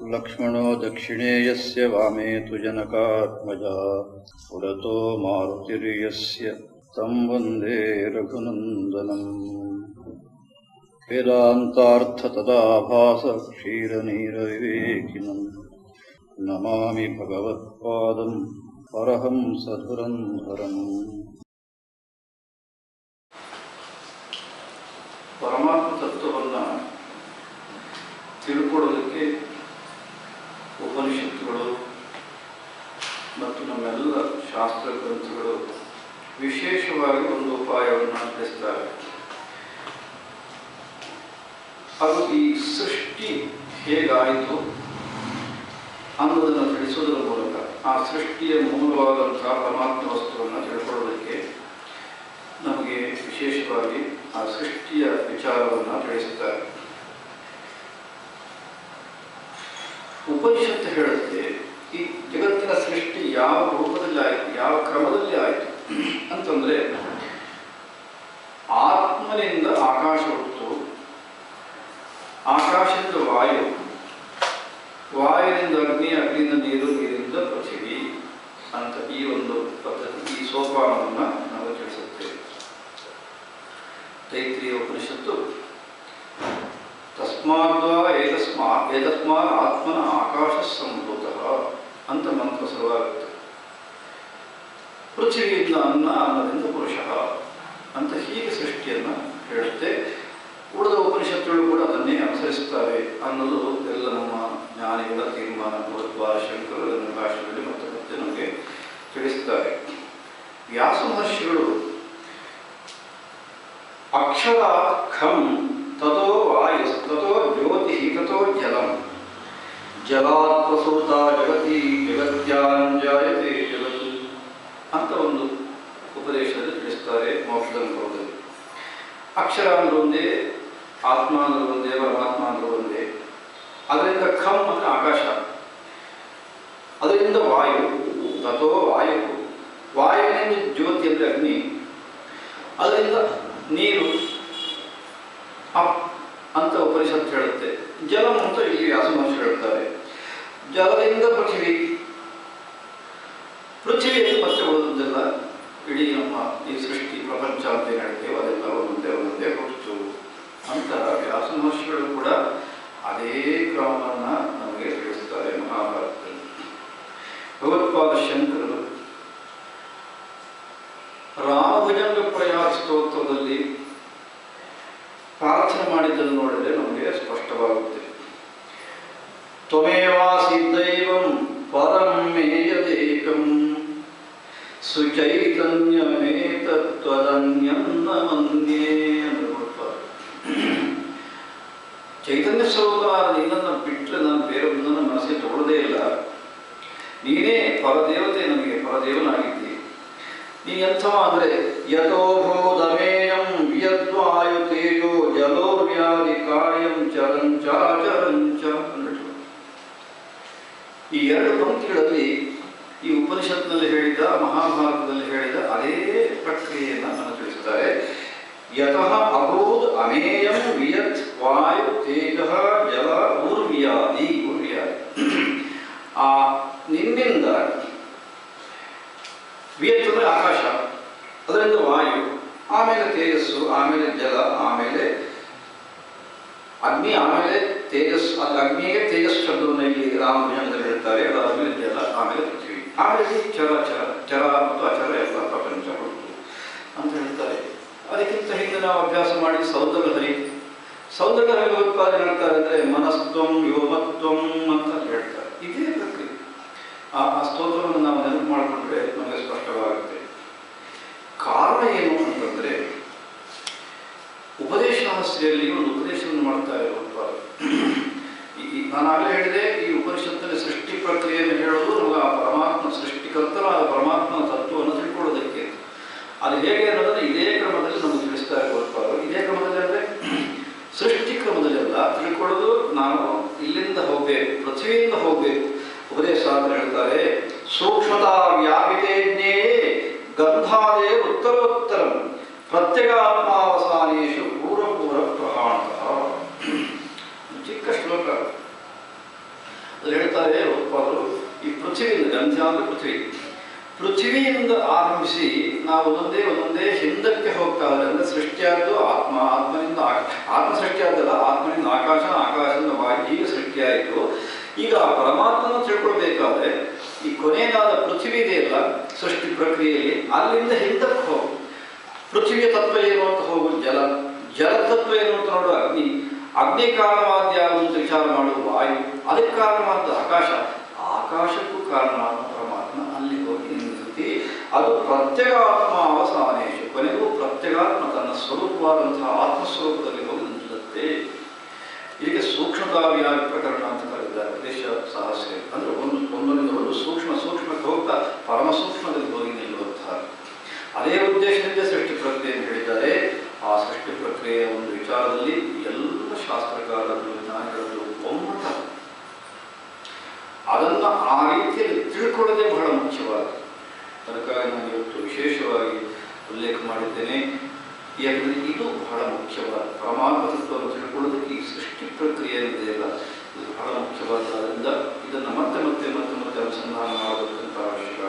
लक्ष्मणो दक्षिणेयस्य वामे तु जनकात्मजा पुरतो मारुतिर्यस्य तं वन्दे रघुनन्दनम्। वेदान्तार्थतदाभास क्षीरनीरविवेकिनम् नमामि भगवत्पादं परहंसधुरन्धरम्। ಪರಮಾತ್ಮ ತತ್ವವನ್ನು ತಿಳ್ಕೊಳ್ಳೋದಕ್ಕೆ ಉಪನಿಷತ್ತುಗಳು ಮತ್ತು ನಮ್ಮೆಲ್ಲ ಶಾಸ್ತ್ರ ಗ್ರಂಥಗಳು ವಿಶೇಷವಾಗಿ ಒಂದು ಉಪಾಯವನ್ನು ತಿಳಿಸ್ತಾರೆ. ಅದು ಈ ಸೃಷ್ಟಿ ಹೇಗಾಯಿತು ಅನ್ನೋದನ್ನು ತಿಳಿಸೋದರ ಮೂಲಕ ಆ ಸೃಷ್ಟಿಯ ಮೂಲವಾದಂತಹ ಪರಮಾತ್ಮ ವಸ್ತುವನ್ನು ತಿಳ್ಕೊಳ್ಳೋದಕ್ಕೆ ನಮಗೆ ವಿಶೇಷವಾಗಿ ಆ ಸೃಷ್ಟಿಯ ವಿಚಾರವನ್ನು ತಿಳಿಸುತ್ತಾರೆ. ಉಪನಿಷತ್ತು ಹೇಳುತ್ತೆ ಈ ಜಗತ್ತಿನ ಸೃಷ್ಟಿ ಯಾವ ರೂಪದಲ್ಲಿ ಆಯಿತು, ಯಾವ ಕ್ರಮದಲ್ಲಿ ಆಯಿತು ಅಂತಂದರೆ, ಆತ್ಮನಿಂದ ಆಕಾಶ ಹುಟ್ಟಿತು, ಆಕಾಶದಿಂದ ವಾಯು, ವಾಯುವಿನಿಂದ ಅಗ್ನಿ, ಅಗ್ನಿಯಿಂದ ನೀರು, ನೀರಿನಿಂದ ಪೃಥ್ವಿ ಅಂತ ಈ ಒಂದು ಪದ್ಧತಿ, ಈ ಸೋಪಾನವನ್ನು ನಾವು ತಿಳಿಸುತ್ತೇವೆ. ತೈತ್ರೀಯ ಉಪನಿಷತ್ತು ತಸ್ಮಾದ್ವಾ ಏತಸ್ಮಾತ್ ಆತ್ಮನ ಆಕಾಶ ಸಂಭೂತಃ ಅಂತ ಮಂತ್ರ ಶುರುವಾಗುತ್ತೆ. ಪೃಥ್ವಿಯಿಂದ ಅನ್ನ, ಅನ್ನದಿಂದ ಪುರುಷ ಅಂತ ಹೀಗೆ ಸೃಷ್ಟಿಯನ್ನು ಹೇಳುತ್ತೆ. ಉಳಿದ ಉಪನಿಷತ್ತುಗಳು ಕೂಡ ಅದನ್ನೇ ಅನುಸರಿಸುತ್ತಾರೆ ಅನ್ನೋದು ಎಲ್ಲ ನಮ್ಮ ಜ್ಞಾನಿಗಳ ತೀರ್ಮಾನ. ಭಗವತ್ಪಾದ ಶಂಕರರು ಅದನ್ನು ಭಾಷೆಯಲ್ಲಿ ಮತ್ತೆ ಮತ್ತೆ ನಮಗೆ ತಿಳಿಸುತ್ತಾರೆ. ವ್ಯಾಸ ಮಹರ್ಷಿಗಳು ಅಕ್ಷರ ಖಂ ತಥೋ ವಾಯು ತಥೋ ಜ್ಯೋತಿ ತಥೋ ಜಲಂ ಜಲಾತ್ ಪ್ರಸೂತ ಜಗತಿ ಜಗತ್ಯಾನುಜಾಯತೆ ಜಗತ್ತು ಅಂತ ಒಂದು ಉಪದೇಶದಲ್ಲಿ ತಿಳಿಸ್ತಾರೆ. ಮೋಕ್ಷದ ಅನುಭವದಲ್ಲಿ ಅಕ್ಷರ ಅಂದ್ರೆ ಒಂದೇ, ಆತ್ಮ ಅಂದ್ರೆ ಒಂದೇ, ಪರಮಾತ್ಮ ಅಂದ್ರೆ ಒಂದೇ. ಅದರಿಂದ ಖಂ ಅಂದರೆ ಆಕಾಶ, ಅದರಿಂದ ವಾಯು ತಥೋ ವಾಯು, ವಾಯುವಿನಿಂದ ಜ್ಯೋತಿ ಅಂದರೆ ಅಗ್ನಿ, ಅದರಿಂದ ನೀರು ಅಂತ ಉಪನಿಷತ್ತು ಹೇಳುತ್ತೆ. ಜಲ ಅಂತ ಇಲ್ಲಿ ವ್ಯಾಸಮಹರ್ಷಿ ಹೇಳ್ತಾರೆ. ಜಲದಿಂದ ಪೃಥ್ವಿ, ಪೃಥ್ವಿಯಲ್ಲಿ ಮತ್ತೆ ಉಳಿದದ್ದೆಲ್ಲ ಇಡೀ ನಮ್ಮ ಈ ಸೃಷ್ಟಿ ಪ್ರಪಂಚ ಅಂತ ಹೇಳ್ತೇವೆ ಅದೆಲ್ಲ ಒಂದೊಂದೇ ಹುಟ್ಟು ಅಂತ ವ್ಯಾಸಮಹರ್ಷಿಗಳು ಕೂಡ ಅದೇ ಕ್ರಮವನ್ನು ನಮಗೆ ತಿಳಿಸುತ್ತಾರೆ ಮಹಾಭಾರತದಲ್ಲಿ. ಭಗವತ್ಪಾದ ಶಂಕರರು ರಾಮಭುಜಂಗ ಪ್ರಯಾಸ ಸ್ತೋತ್ರದಲ್ಲಿ ಪ್ರಾರ್ಥನೆ ಮಾಡಿದ್ದನ್ನು ನೋಡಿದರೆ ನಮಗೆ ಸ್ಪಷ್ಟವಾಗುತ್ತೆ. ತ್ವಮೇವಾಸಿ ದೈವಂ ಪರಂ ಮೇಯದೇಕಂ ಸುಚೈತನ್ಯಮೇತತ್ವದನ್ಯನ್ನ ಮನ್ಯೇ ಅಂತ ಕೊಡ್ತಾರೆ. ಚೈತನ್ಯ ಸ್ವರೂಪನಾದ ನಿನ್ನನ್ನು ಬಿಟ್ಟರೆ ನಾನು ಬೇರೆ ನನ್ನ ಮನಸ್ಸಿಗೆ ತಗೊಳ್ಳೋದೇ ಇಲ್ಲ. ನೀನೇ ಪರದೇವತೆ, ನನಗೆ ಪರದೇವನಾಗಿದ್ದಿ. ನೀ ಎಂಥವ ಅಂದರೆ ಯಥೋಭೂತಮೇಯಂ ವಿಯದ್ವಾಯು ತೇಜೋ ಜಲೋರ್ವ್ಯಾಧಿ ಕಾಯಂ ಚರಂಚ ಅಂದ್ಬಿಟ್ಟು ಈ ಎರಡು ಪಂಕ್ತಿಗಳಲ್ಲಿ ಈ ಉಪನಿಷತ್ನಲ್ಲಿ ಹೇಳಿದ, ಮಹಾಭಾರತದಲ್ಲಿ ಹೇಳಿದ ಅದೇ ಪ್ರಕ್ರಿಯೆಯನ್ನು ನಾನು ತಿಳಿಸುತ್ತಾರೆ. ಯತಃ ಅಭೂತ್ ಅಮೇಯಂ ವಿಯತ್ ವಾಯು ತೇಜ ಜಲ ಊರ್ವ್ಯಾಧಿ ಆ ನಿನ್ನಿಂದ ವಿಯತ್ ಅಂದರೆ ಆಕಾಶ, ಅದರಿಂದ ವಾಯು, ಆಮೇಲೆ ತೇಜಸ್ಸು, ಆಮೇಲೆ ಜಲ, ಆಮೇಲೆ ಅಗ್ನಿ, ಆಮೇಲೆ ತೇಜಸ್. ಅದು ಅಗ್ನಿಗೆ ತೇಜಸ್ ಶಬ್ದವನ್ನು ಇಲ್ಲಿ ರಾಮಭುಜಂಗದಲ್ಲಿ ಹೇಳ್ತಾರೆ. ಅದಾದಮೇಲೆ ಜಲ, ಆಮೇಲೆ ಪೃಥ್ವಿ, ಆಮೇಲೆ ಚರ ಮತ್ತು ಅಚರ ಎಲ್ಲ ಪ್ರಪಂಚ ಹುಟ್ಟು ಅಂತ ಹೇಳ್ತಾರೆ. ಅದಕ್ಕಿಂತ ಹಿಂದೆ ನಾವು ಅಭ್ಯಾಸ ಮಾಡಿ ಸೌಂದರ್ಯಹರಿ ಉತ್ಪಾದನೆ ಹೇಳ್ತಾರೆ ಅಂದರೆ ಮನಸ್ತ್ವಂ ವ್ಯೋಮತ್ವಂ ಅಂತ ಹೇಳ್ತಾರೆ. ಇದೇ ಪ್ರಕ್ರಿಯೆ. ಆ ಸ್ತೋತ್ರವನ್ನು ನಾವು ನೆನಪು ಮಾಡಿಕೊಂಡ್ರೆ ನಮಗೆ ಸ್ಪಷ್ಟವಾಗುತ್ತೆ. ಕಾರಣ ಏನು ಅಂತಂದರೆ, ಉಪದೇಶಾಸ್ತ್ರೆಯಲ್ಲಿ ಒಂದು ಉಪದೇಶವನ್ನು ಮಾಡ್ತಾ ಇರುವಂತಹ ನಾನಾಗಲೇ ಹೇಳಿದೆ, ಈ ಉಪನಿಷತ್ತಿನ ಸೃಷ್ಟಿ ಪ್ರಕ್ರಿಯೆಯನ್ನು ಹೇಳೋದು ನಮಗೆ ಆ ಪರಮಾತ್ಮ ಸೃಷ್ಟಿಕರ್ತನಾದ ಪರಮಾತ್ಮನ ತತ್ವವನ್ನು ತಿಳ್ಕೊಳ್ಳೋದಕ್ಕೆ. ಅದು ಹೇಗೆ ಅನ್ನೋದನ್ನು ಇದೇ ಕ್ರಮದಲ್ಲಿ ನಮಗೆ ತಿಳಿಸ್ತಾ ಇರುವಂಥದ್ದು. ಇದೇ ಕ್ರಮದಲ್ಲಿ ಅಂದರೆ ಸೃಷ್ಟಿ ಕ್ರಮದಲ್ಲಿ ಅಲ್ಲ, ತಿಳ್ಕೊಳ್ಳೋದು ನಾವು ಇಲ್ಲಿಂದ ಹೋಗಬೇಕು, ಪೃಥ್ವಿಯಿಂದ ಹೋಗಬೇಕು. ಉಪದೇಶ ಅಂತ ಹೇಳ್ತಾರೆ, ಸೂಕ್ಷ್ಮತಾ ವ್ಯಾಪಿತೇ ಜ್ಞೇಯೇ ಗಂಧಾದೇ ಉತ್ತರೋತ್ತರಂ ಪ್ರತ್ಯಗಾತ್ಮಾವಸಾನೇಶು ಪೂರ್ವ ಪ್ರಹಾಣತಃ. ಚಿಕ್ಕ ಶ್ಲೋಕ. ಅದು ಹೇಳ್ತಾರೆ ಒಬ್ಬರು, ಈ ಪೃಥ್ವಿಯಿಂದ ಗಂಧ ಅಂದರೆ ಪೃಥ್ವಿಯಿಂದ ಆರಂಭಿಸಿ ನಾವು ಒಂದೊಂದೇ ಹಿಂದಕ್ಕೆ ಹೋಗ್ತಾ ಇದ್ದಾರೆ. ಅಂದರೆ ಸೃಷ್ಟಿಯಾದ್ದು ಆತ್ಮನಿಂದ ಆತ್ಮ ಸೃಷ್ಟಿಯಾದ್ದಲ್ಲ, ಆತ್ಮನಿಂದ ಆಕಾಶ, ಆಕಾಶದಿಂದ ವಾಯು, ಹೀಗೆ ಸೃಷ್ಟಿಯಾಯಿತು. ಈಗ ಆ ಪರಮಾತ್ಮನ ತಿಳ್ಕೊಳ್ಬೇಕಾದ್ರೆ ಈ ಕೊನೆಯದಾದ ಪೃಥ್ವಿ ಇದೆಯಲ್ಲ ಸೃಷ್ಟಿ ಪ್ರಕ್ರಿಯೆಯಲ್ಲಿ, ಅಲ್ಲಿಂದ ಹಿಂದಕ್ಕೆ ಹೋಗು. ಪೃಥ್ವಿಯ ತತ್ವ ಏನು ಅಂತ ಹೋಗು ಜಲತತ್ವ ಏನು ಅಂತ ನೋಡುವ ಅಗ್ನಿ ಕಾರಣವಾದ ಯಾವುದು ಅಂತ ವಿಚಾರ ಮಾಡುವ ವಾಯು, ಅದಕ್ಕೆ ಕಾರಣವಾದ ಆಕಾಶಕ್ಕೂ ಕಾರಣವಾದ ಪರಮಾತ್ಮ ಅಲ್ಲಿ ಹೋಗಿ ನಿಂದಿರುತ್ತಿ. ಅದು ಪ್ರತ್ಯೇಗಾತ್ಮ ಅವಸಾನೇಶು, ಕೊನೆಗೂ ಪ್ರತ್ಯೇಗಾತ್ಮ ತನ್ನ ಸ್ವರೂಪವಾದಂತಹ ಆತ್ಮಸ್ವರೂಪದಲ್ಲಿ ಹೋಗಿ ನಿಂತಿರುತ್ತೆ. ಹೀಗೆ ಸೂಕ್ಷ್ಮತಾವ್ಯಾಯ ಪ್ರಕರಣ ಅಂತ ಕರೆದಿದ್ದಾರೆ ಉಪದೇಶ ಸಹಸ್ರ. ಅಂದರೆ ಒಂದು ಸೂಕ್ಷ್ಮಕ್ಕೆ ಹೋಗ್ತಾ ಪರಮ ಸೂಕ್ಷ್ಮದಲ್ಲಿ ಹೋಗಿ ನಿಲ್ಲುವಂತಹ ಅದೇ ಉದ್ದೇಶದಿಂದ ಸೃಷ್ಟಿ ಪ್ರಕ್ರಿಯೆಯನ್ನು ಹೇಳಿದ್ದಾರೆ. ಆ ಸೃಷ್ಟಿ ಪ್ರಕ್ರಿಯೆಯ ಒಂದು ವಿಚಾರದಲ್ಲಿ ಎಲ್ಲ ಶಾಸ್ತ್ರಕಾರರು ಜ್ಞಾನಿಗಳು ಒಮ್ಮತ. ಅದನ್ನು ಆ ರೀತಿಯಲ್ಲಿ ತಿಳ್ಕೊಳ್ಳೋದೇ ಬಹಳ ಮುಖ್ಯವಾದ. ಅದಕ್ಕಾಗಿ ನಾನು ಇವತ್ತು ವಿಶೇಷವಾಗಿ ಉಲ್ಲೇಖ ಮಾಡಿದ್ದೇನೆ. ಯಾಕಂದರೆ ಇದು ಬಹಳ ಮುಖ್ಯವಾದ ಪರಮಾತ್ಮ ತತ್ವವನ್ನು ತಿಳ್ಕೊಳ್ಳೋದಕ್ಕೆ ಈ ಸೃಷ್ಟಿ ಪ್ರಕ್ರಿಯೆ ಇದೆಯಲ್ಲ, ಇದು ಬಹಳ ಮುಖ್ಯವಾದ್ದರಿಂದ ಇದನ್ನು ಮತ್ತೆ ಅನುಸಂಧಾನ ಮಾಡಬೇಕಂತ ಅವಶ್ಯಕ.